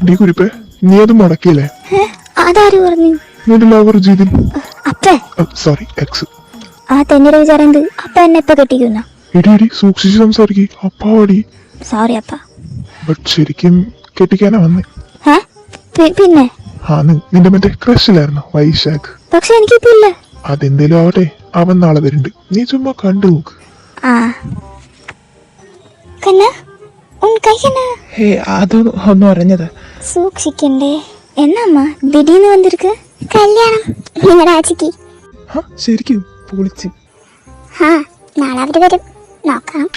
D കുരിപ്പേ, നീ അത് മുടക്കിയല്ലേ? അതാര് പറഞ്ഞു? നിന്റെ ലവർ ജിതിൻ. അപ്പേ സോറി എക്സ്. ആ തെന്നിയുടെ വിചാരം എന്ത്? അപ്പ എന്നെ ഇപ്പൊ കെട്ടിക്കുന്ന? ഇടി സൂക്ഷിച്ച് സംസാരിക്കും. അപ്പാടി സോറി അപ്പ. ബട്ട് ശരിക്കും കെട്ടിക്കാനാ വന്നേ. പിന്നെ നിന്റെ മറ്റേ ക്രഷിലായിരുന്നു വൈശാഖ്. പക്ഷെ എനിക്കിപ്പില്ല. അതെന്തേലും ആവട്ടെ, അവൻ നാളെ വരുന്നുണ്ട്. നീ ചുമ്മാ കണ്ടു നോക്ക്. അതൊന്നും അറിഞ്ഞത് സൂക്ഷിക്കണ്ടേ. എന്നമ്മ ദിടീന്ന് വന്നിരിക്ക് കല്യാണം നിങ്ങളുടെ ആച്ചിക്ക്? ശരിക്കും പൊളിച്ച്. നാളെ അവര് വരും, നോക്കാം.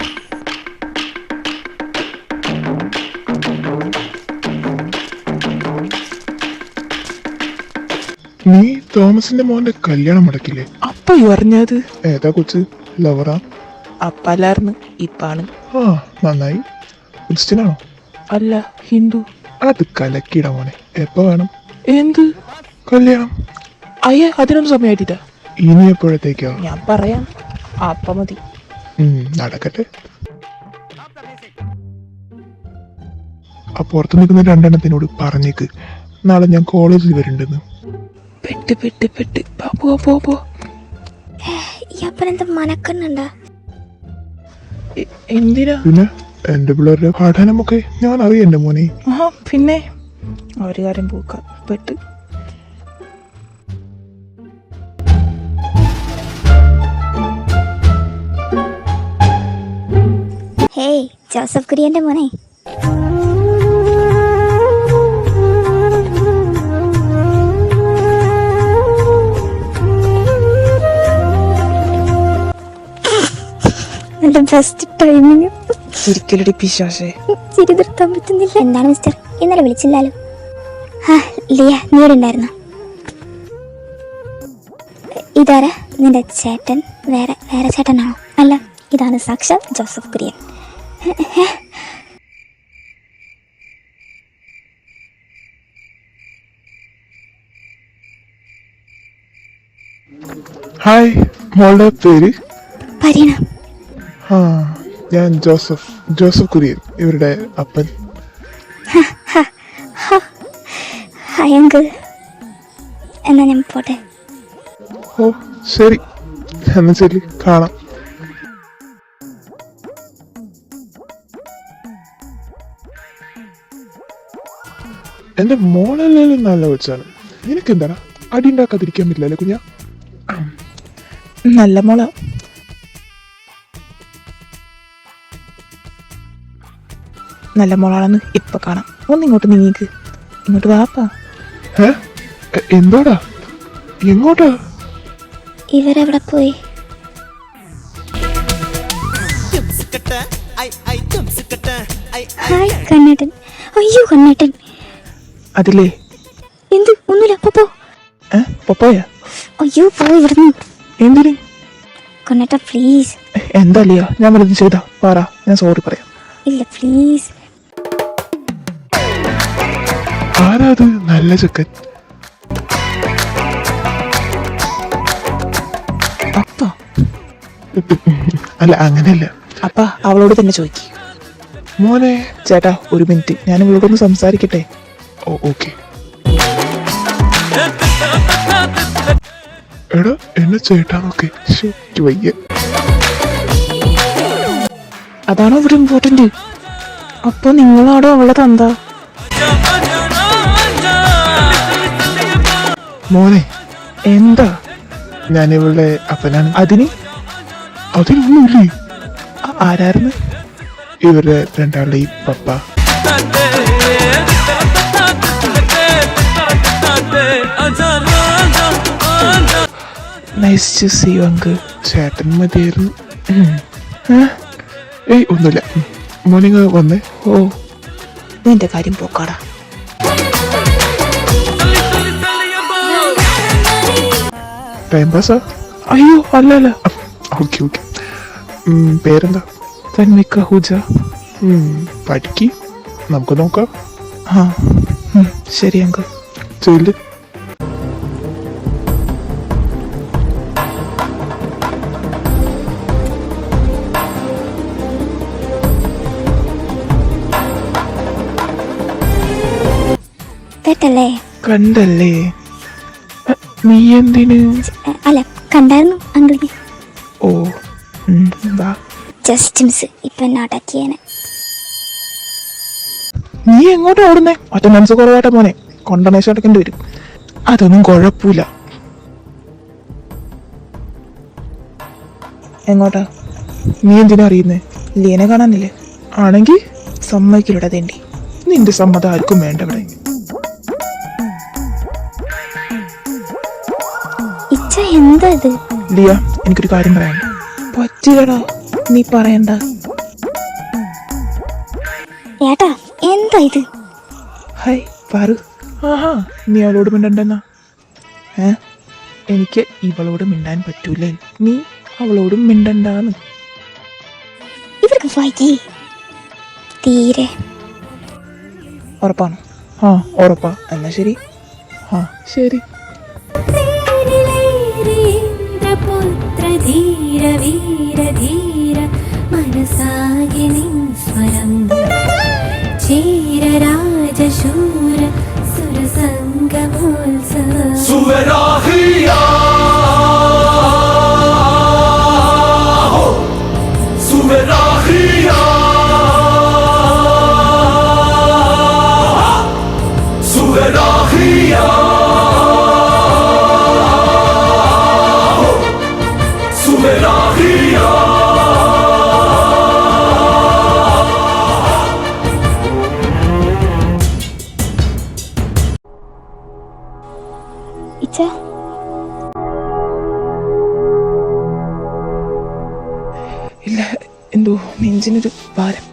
നീ തോമസിന്റെ മോന്റെ കല്യാണം മുടക്കില്ലേ? അപ്പ പറഞ്ഞത് ഏതാ കൊച്ച്? ലവറാ? അപ്പല്ലായിരുന്നു, ഇപ്പാണ്. നന്നായി. ക്രിസ്ത്യനാണോ? അല്ല, ഹിന്ദു. അത് കലക്കിട മോനെ. എപ്പോ വേണം? എന്ത് കല്യാണം? അയ്യ, അതിനൊന്നും സമയമായിട്ടില്ല. ഇനി എപ്പോഴത്തേക്കോ? ഞാൻ പറയാം, അപ്പ മതി. നടക്കട്ടെ. പുറത്ത് നിൽക്കുന്ന രണ്ടെണ്ണത്തിനോട് പറഞ്ഞേക്ക് നാളെ ഞാൻ കോളേജിൽ വരുന്നുണ്ടെന്ന്. പെട്ട് പോ. അപ്പനെന്താ മനക്കണ്ണുണ്ടാ? എന്തിനാ? പിന്നെ എന്റെ പിള്ളേരുടെ പഠനമൊക്കെ ഞാൻ അറിയാം എന്റെ മോനെ. പിന്നെ ഒരു കാര്യം പോക്ക പെട്ട്. ഹേയ് ജോസഫ് കുര്യന്റെ മോനെ. Best timing. ചിരിക്കലടി പിശാശേ. ചിരി നിർത്താൻ പറ്റുന്നില്ല. എന്താണ് മിസ്റ്റർ, ഇന്നലെ വിളിച്ചില്ലല്ലോ? ലിയ, നീ ഇവിടെ ഉണ്ടായിരുന്നോ? ഇതാരാ? നിന്റെ ചേട്ടൻ? വേറെ ചേട്ടനാണോ? അല്ല, ഇതാണ് സാക്ഷാൽ ജോസഫ് കുര്യൻ. ഹായ്, മോളുടെ പേര്? പരീന. ഞാൻ ജോസഫ് കുര്യൻ, ഇവരുടെ അപ്പൻ. Hi uncle. എന്നാ ഞാൻ പോട്ടെ. ഓ ശരി, എന്നാ ശരി, കാണാം. എന്റെ മോളെല്ലാം നല്ല വെച്ചാണ്. നിനക്കെന്താണ് അടി ഉണ്ടാക്കാതിരിക്കാൻ പറ്റില്ലല്ലേ കുഞ്ഞാ? നല്ല മോള. നല്ല മോളാണെന്ന് ഇപ്പൊ കാണാം. ഒന്നിങ്ങോട്ട് നീങ്ങിക്ക്. ഇങ്ങോട്ട് വാപ്പാ. എന്തോടാ? എങ്ങോട്ടാ? ഇവരെവിടെ പോയി? ഹായ് കണ്ണേട്ടൻ. അയ്യോ കണ്ണേട്ടൻ. അതിലേ എന്ത്? ഒന്നുമില്ല. പോപ്പോയാ? അയ്യോ പോ ഇവിടുന്ന്. എന്തിന്? കണ്ണേട്ട പ്ലീസ്. എന്താ ലിയ, ഞാൻ വലുത് ചെയ്താ പറ, ഞാൻ സോറി പറയാം. ഇല്ല പ്ലീസ്. ആരാ അത്? നല്ല ചെക്കൻ. അപ്പ അല്ല, അങ്ങനെയല്ല. അപ്പ അവളോട് തന്നെ ചോദിക്കും. മോനെ. ചേട്ടാ ഒരു മിനിറ്റ്, ഞാൻ ഇവളോടൊന്ന് സംസാരിക്കട്ടെ. ഓക്കെ. എടാ എന്നെ ചേട്ടാന്നൊക്കെ വയ്യ. അതാണോ ഇവിടെ ഇമ്പോർട്ടന്റ്? അപ്പൊ നിങ്ങളാടോ അവളെ തന്താ? മോനെ. എന്താ? ഞാൻ ഇവളുടെ അപ്പനാണ്. അതിനൊന്നുമില്ലേ? ആരായിരുന്നു? ഇവരുടെ രണ്ടാളുടെയും പപ്പ. Nice to see you uncle. ചേട്ടൻ മതിയായിരുന്നു. ഏയ് ഒന്നുമില്ല. മോർണിംഗ് വന്നേ. ഓ, നിന്റെ കാര്യം പോക്കാടാ. ടൈം പാസ്സാ? അയ്യോ അല്ല. Okay okay. പേരെന്താ? തന്മിക്ക ഹൂജ. പഠിക്ക്, നമുക്ക് നോക്കാം. ആ ശരി അങ്കിൾ. ചെല്ല്. കേട്ടല്ലേ? കണ്ടല്ലേ? നീ എന്തിന്? അല്ല, കണ്ടായിരുന്നു അങ്കിളിനെ. ഓ വാ. Just miss. ഇപ്പൊ എന്നെ അടക്കിയേനെ. നീ എങ്ങോട്ട് ഓടുന്നേ? അറ്റൻഡൻസ് കുറവായിട്ട് മോനെ, കോണ്ടനേഷൻ അടക്കേണ്ടി വരും. അതൊന്നും കുഴപ്പമില്ല. എങ്ങോട്ടാ? നീ എന്തിനാ അറിയുന്നേ? ലീനെ കാണാനില്ലേ? ആണെങ്കിൽ സമ്മതിക്കില്ലടാ തേണ്ടി. നിന്റെ സമ്മതം ആർക്കും വേണ്ട ഇവിടെ. ഇച്ച എന്താ ഇത്? ലിയ, എനിക്കൊരു കാര്യം പറയാനുണ്ട്. പറ്റില്ലടാ, നീ പറയണ്ട. ഏട്ടാ, എന്താ ഇത്? ഹായ് പാറു. ആഹാ, നീ അവളോട് മിണ്ടണ്ടെന്നാ? എനിക്ക് ഇവളോട് മിണ്ടാൻ പറ്റൂലേ? നീ അവളോടും മിണ്ടണ്ടാന്ന്. ഇവർക്ക് വൈകി തീരെ. ഉറപ്പാണോ? ആ ഉറപ്പാ. എന്നാ ശരി. ആ ശരി. ധീര വീര ധീര മനസാകെ നിൻ സ്വരം ചേര രാജശൂര സുരസംഗമോത്സവം സുവരാഹിയാ സുവരാഹിയാ സുവരാഹിയാ ഇച്ച ഇല്ല, എന്തോ നെഞ്ചിനൊരു ഭാരം,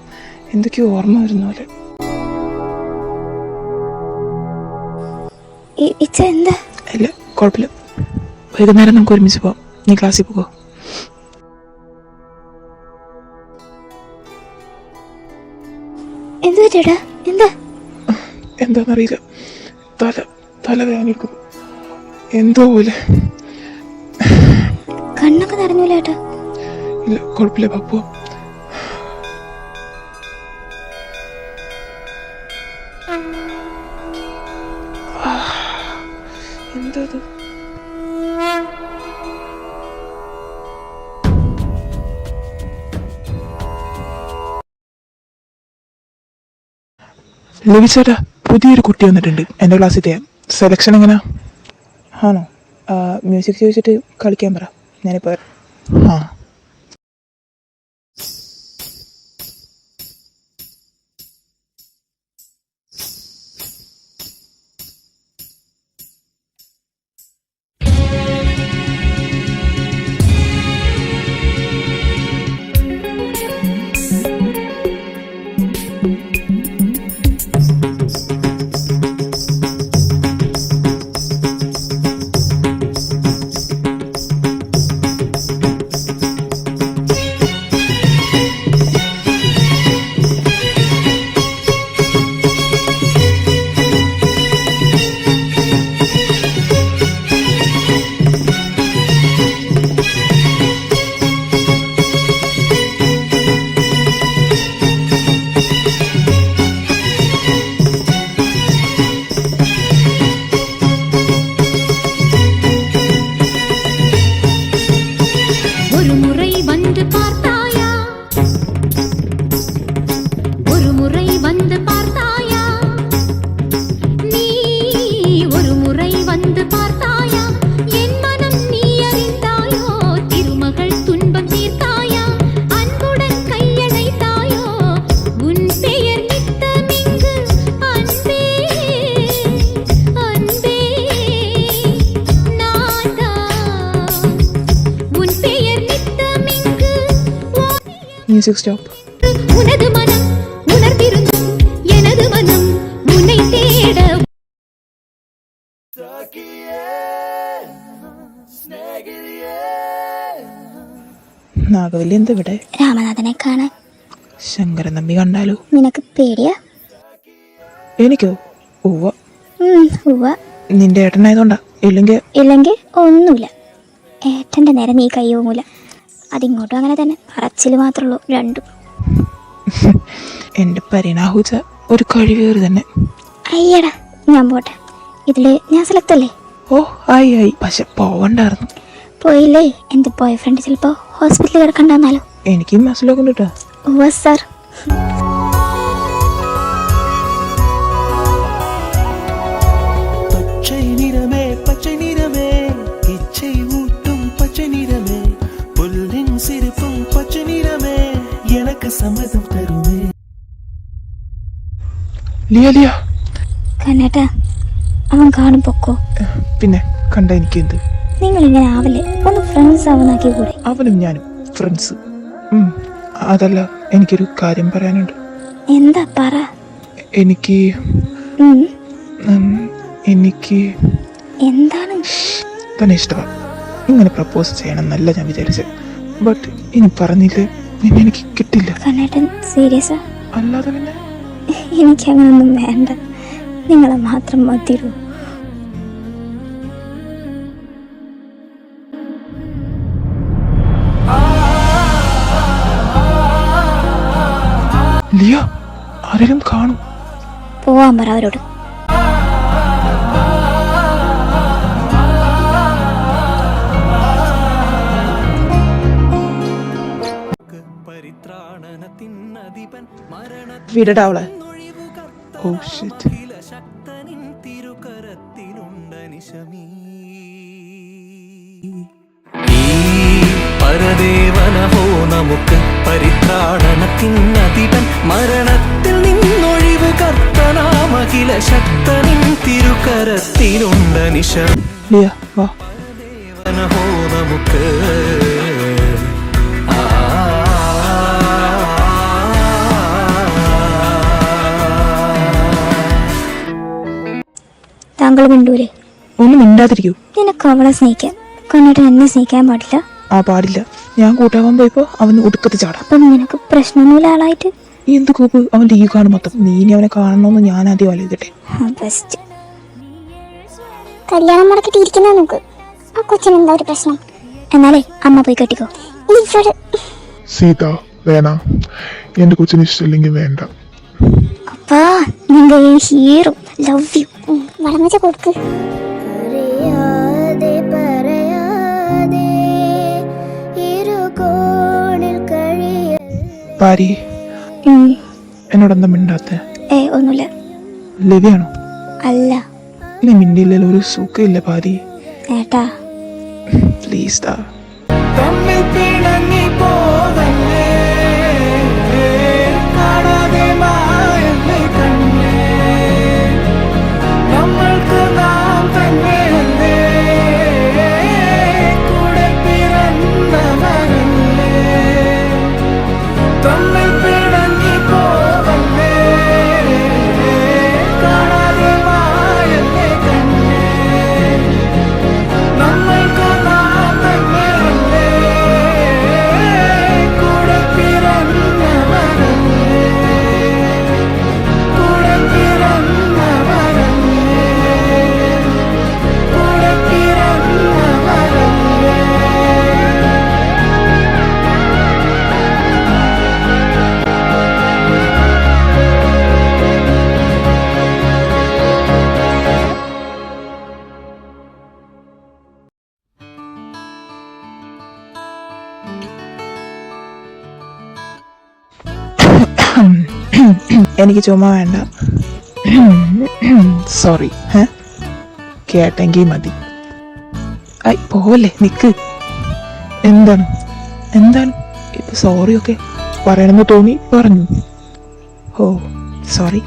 എന്തൊക്കെയോ ഓർമ്മ വരുന്ന പോലെ. ഇച്ച എന്താ? ഇല്ല, കുഴപ്പമില്ല. വൈകുന്നേരം നമുക്ക് ഒരുമിച്ച് പോവാം. നീ ക്ലാസ്സിൽ പോകോ? എന്ത് പറ്റിയടാ? എന്താ? എന്താന്നറിയില്ല, തല വേദനിക്കുന്നു എന്തോ പോലെ. കണ്ണൊക്കെ നിറഞ്ഞൂല ഏട്ടാ? ഇല്ല, കുഴപ്പമില്ല, പാപ്പു. എന്താ ലഭിച്ചേട്ടാ? പുതിയൊരു കുട്ടി വന്നിട്ടുണ്ട് എൻ്റെ ക്ലാസ്സിൽ. സെലക്ഷൻ എങ്ങനെയാ? ആണോ? മ്യൂസിക് ചോദിച്ചിട്ട് കളിക്കാൻ പറ, ഞാനിപ്പോൾ. ആ മ്യൂസിക് സ്റ്റോപ്പ്. உனது மனம் உணர்ந்திருந்தும் எனது மனம் உன்னை தேட നാഗവല്ലി എന്താ ഇവിടെ? രാമനാഥനെ കാണാൻ. ശങ്കരൻ തമ്പി കണ്ടാലോ? നിനക്ക് പേടിയാ? എനിക്കോ? ഉവ്വ. ഉവ്വ. നിന്റെ ഏട്ടനായതുകൊണ്ടാ? ഇല്ലെങ്കിൽ ഒന്നുമില്ല. ഏട്ടൻ്റെ നേരെ നീ കൈ പോകൂല. അതിങ്ങോട്ടും അങ്ങനെ തന്നെ. പറച്ചിൽ മാത്രമേ ഉള്ളൂ രണ്ടും. എൻ്റെ പരിണാഹൂച്ച ഒരു കഴിവേറി തന്നെ. അയ്യടാ, ഞാൻ പോട്ടെ. ഇതിൽ ഞാൻ സെലക്ട് അല്ലേ? ഓ ആയി. പക്ഷെ പോവണ്ടായിരുന്നു. പോയില്ലേ? എൻ്റെ ബോയ് ഫ്രണ്ട് ചിലപ്പോൾ ഹോസ്പിറ്റലിൽ കിടക്കണ്ടെന്നാലോ? എനിക്ക് മനസ്സിലാക്കുന്നു കേട്ടോ. ഉവ്വ സാർ. பச்சை நிறமே இச்சை ஊட்டும் பச்சை நிறமே புல்லின் சிரிப்பும் பச்சை நிறமே எனக்கு சம்மதம் தருமே. ലിയ കണ്ണേട്ടാ, അവൻ കാണും പൊക്കോ. പിന്നെ കണ്ട എനിക്ക് എന്ത്? നിങ്ങളിങ്ങനെ ആവല്ലേ, ഒന്ന് ഫ്രണ്ട്സ് ആവുന്നാക്കി കൂടെ? അവനും ഞാനും ഫ്രണ്ട്സ്. അതല്ല, എനിക്കൊരു കാര്യം പറയാനുണ്ട്. എന്താ പറ. എനിക്ക് എന്താണ്? തന്നെ ഇഷ്ടമാണ്. ഇങ്ങനെ പ്രപ്പോസ് ചെയ്യണമെന്നല്ല ഞാൻ വിചാരിച്ചത്. ബട്ട് ഇനി പറഞ്ഞില്ലേ നിന്നെ എനിക്ക് കിട്ടില്ല. കണ്ണേട്ടൻ സീരിയസാ? അല്ലാതെ പിന്നെ എനിക്കങ്ങനൊന്നും വേണ്ട. നിങ്ങളെ മാത്രം മതിയോ? ലിയ, ആരെങ്കിലും കാണും. പോവാൻ പറ അവരോട്. വിടടാവളെ. Oh shit. ശക്തനിൻ തിരുകരത്തിലുണ്ടനിശമീ പരദേവനഹോ നമുക്ക് പരിത്രാണനത്തിനധിപൻ മരണത്തിൽ നിന്നൊഴിവ് കർത്തനാമഖില ശക്തനിൻ തിരുകരത്തിലുണ്ടനിശമീ. ലിയ വാ. പരദേവനഹോ നമുക്ക് താങ്കൾ മിണ്ടൂലേ? ഒന്നും മിണ്ടാതിരിക്കൂ. നിനക്ക് അവളെ സ്നേഹിക്കാം, കണ്ണേട്ടൻ എന്നെ സ്നേഹിക്കാൻ പാടില്ല. ആ പാടില്ല. ഞാൻ കൂട്ടാവാൻ പോയപ്പോ അവന് ഒടുക്കത്ത് ചാടാം. അപ്പം നിനക്ക് പ്രശ്നമൊന്നുമില്ല ആളായിട്ട്? എന്ത് കൂപ്പ്, അവൻ്റെ ഈ കാണും മൊത്തം. നീ ഇനി അവനെ കാണണമെന്ന് ഞാൻ ആദ്യം ആലോചിക്കട്ടെ. ബെസ്റ്റ്. കല്യാണം മുടക്കിട്ട് ഇരിക്കുന്ന നോക്ക്. ആ കൊച്ചിന് എന്താ ഒരു പ്രശ്നം? എന്നാലേ അമ്മ പോയി കെട്ടിക്കോ. സീത വേണം, എൻ്റെ കൊച്ചിന് ഇഷ്ടമില്ലെങ്കിൽ വേണ്ട. അപ്പാ നിങ്ങൾ ഹീറോ, ലവ് യു. വളർന്ന കൊടുക്ക്. പാരി, എന്നോടെന്താ മിണ്ടാത്ത? ഒന്നുമില്ല. ലവിയാണോ? അല്ല. നീ മിണ്ടിയില്ലല്ലോ, ഒരു സുഖമില്ല പാരി. ഏട്ടാ പ്ലീസ് താ. തമ്മിൽ പിണങ്ങി പോവല്ലേ കാണാതെ മായല്ലേ കണ്ണേ നമ്മൾക്ക് നാം തന്നെയല്ലേ കൂടെ പിറന്നവരല്ലേ തമ്മിൽ പിണങ്ങി പോവല്ലേ കാണാതെ മായല്ലേ കണ്ണേ നമ്മൾക്ക് നാം തന്നെയല്ലേ കൂടെ പിറന്നവരല്ലേ കൂടെ പിറന്നവരല്ലേ കൂടെ പിറന്നവരല്ലേ. എനിക്ക് ചുമ വേണ്ട. സോറി. കേട്ടെങ്കിൽ മതി. ഐ പോവല്ലേ, നിക്ക്. എന്താണ് ഇപ്പൊ സോറി ഒക്കെ പറയണമെന്ന് തോന്നി പറഞ്ഞു. ഓ സോറി.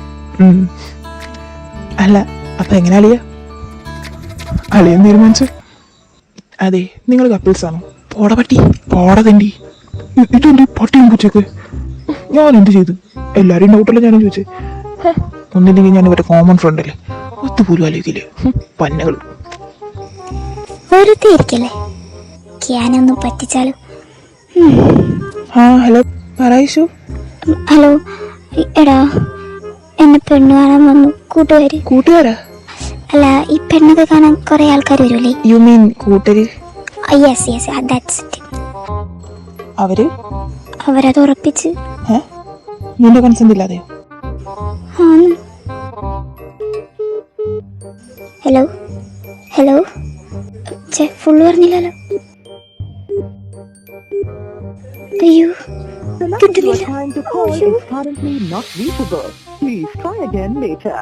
അല്ല, അപ്പൊ എങ്ങനെ അളിയെന്ന് തീരുമാനിച്ചു? അതെ, നിങ്ങൾ കപ്പിൾസാണോ? പോട പട്ടി, പോട തണ്ടി. ഇതെന്ത് പട്ടിയും പൂച്ചയൊക്കെ? ഞാൻ എന്ത് ചെയ്തു? എല്ലാവരും ഡൗട്ടല്ല ഞാനും ചോദിച്ചേ. ഒന്നില്ലെങ്കിൽ ഞാൻ ഇവരുടെ കോമൺ ഫ്രണ്ട് അല്ലേ, ഒത്തുപോലും ആലോചിക്കില്ലേ പന്നകൾ. വെറുതെ ഇരിക്കല്ലേ, ക്യാനൊന്നും പറ്റിച്ചാലോ. ആ ഹലോ പറയൂ. ഹലോ എടാ, എന്നെ പെണ്ണ് കാണാൻ വന്നു കൂട്ടുകാര്. കൂട്ടുകാരാ? അല്ല, ഈ പെണ്ണൊക്കെ കാണാൻ കുറെ ആൾക്കാർ വരുമല്ലേ? യു മീൻ കൂട്ടര്? Yes yes, that's it. അവരത് ഉറപ്പിച്ച്. നിന്റെ കൺസെന്റ് ഇല്ലാതെയോ? ഹലോ ഹലോ, ഫുള്ള് പറഞ്ഞില്ലല്ലോ. അയ്യോ, The number you are trying to call is currently not reachable. Please try again later.